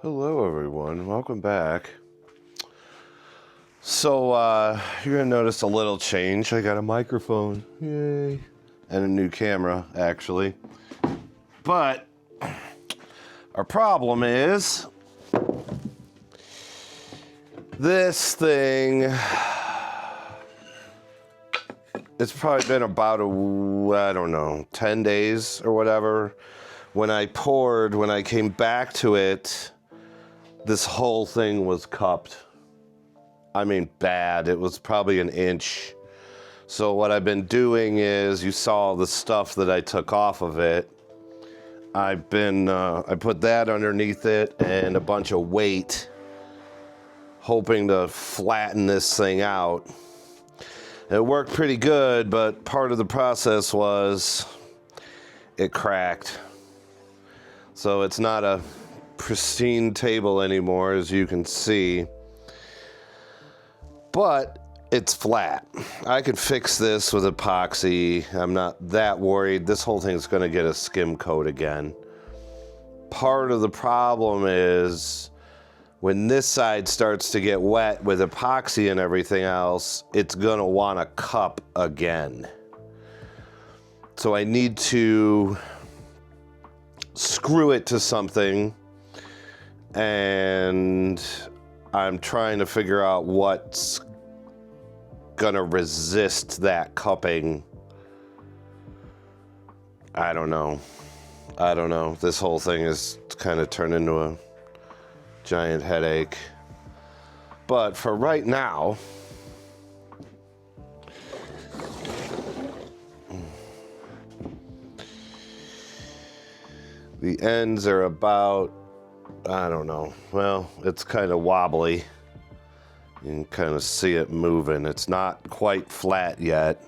Hello everyone, welcome back. So you're gonna notice a little change. I got a microphone, yay, and a new camera actually. But our problem is this thing. It's probably been about I don't know, 10 days or whatever. When I came back to it, this whole thing was cupped. I mean, bad. It was probably an inch. So what I've been doing is, you saw the stuff that I took off of it. I put that underneath it and a bunch of weight, hoping to flatten this thing out. It worked pretty good, but part of the process was it cracked. So it's not a pristine table anymore, as you can see, but it's flat. I could fix this with epoxy. I'm not that worried. This whole thing's going to get a skim coat again. Part of the problem is when this side starts to get wet with epoxy and everything else, it's going to want to cup again. So I need to screw it to something, and I'm trying to figure out what's gonna resist that cupping. I don't know. This whole thing is kind of turned into a giant headache. But for right now, the ends are about, I don't know, well, it's kind of wobbly. You can kind of see it moving. It's not quite flat yet.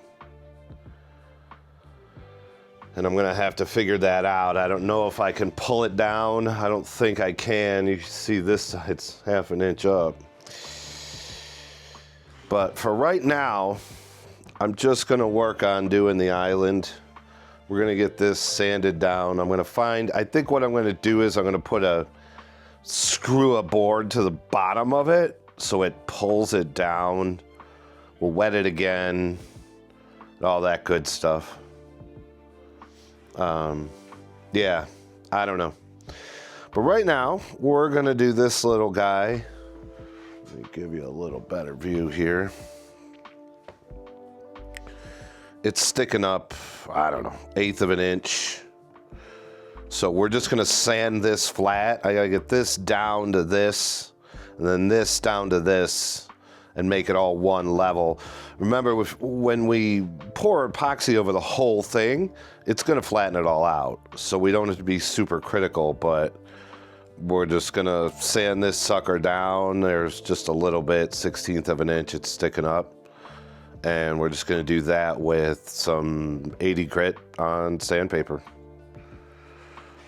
And I'm gonna have to figure that out. I don't know if I can pull it down. I don't think I can. You see this, it's half an inch up. But for right now, I'm just gonna work on doing the island. We're gonna get this sanded down. I think what I'm gonna do is I'm gonna screw a board to the bottom of it so it pulls it down. We'll wet it again, all that good stuff. Yeah, I don't know. But right now, we're gonna do this little guy. Let me give you a little better view here. It's sticking up, I don't know, 1/8 of an inch. So we're just gonna sand this flat. I gotta get this down to this, and then this down to this, and make it all one level. Remember, when we pour epoxy over the whole thing, it's gonna flatten it all out. So we don't have to be super critical, but we're just gonna sand this sucker down. There's just a little bit, 1/16 of an inch, it's sticking up. And we're just gonna do that with some 80 grit on sandpaper.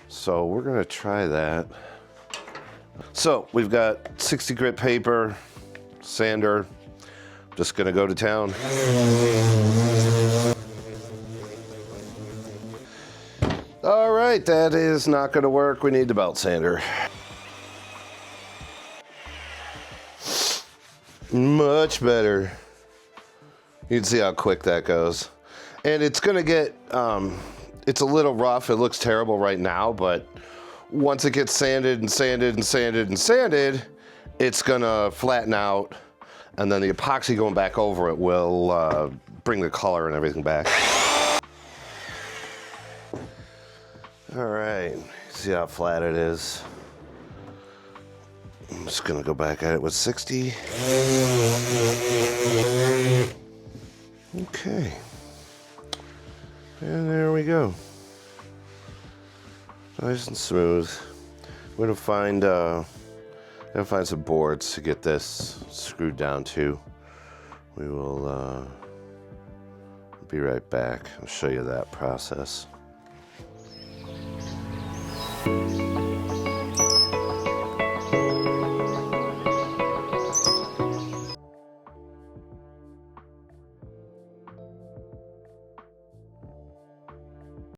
So we're gonna try that. So we've got 60 grit paper, sander. Just gonna go to town. All right, that is not gonna work. We need the belt sander. Much better. You can see how quick that goes. And it's gonna get, it's a little rough. It looks terrible right now, but once it gets sanded and sanded and sanded and sanded, it's gonna flatten out, and then the epoxy going back over it will bring the color and everything back. All right, see how flat it is. I'm just gonna go back at it with 60. Okay. And there we go. Nice and smooth. We're gonna find some boards to get this screwed down to. We will be right back. I'll show you that process.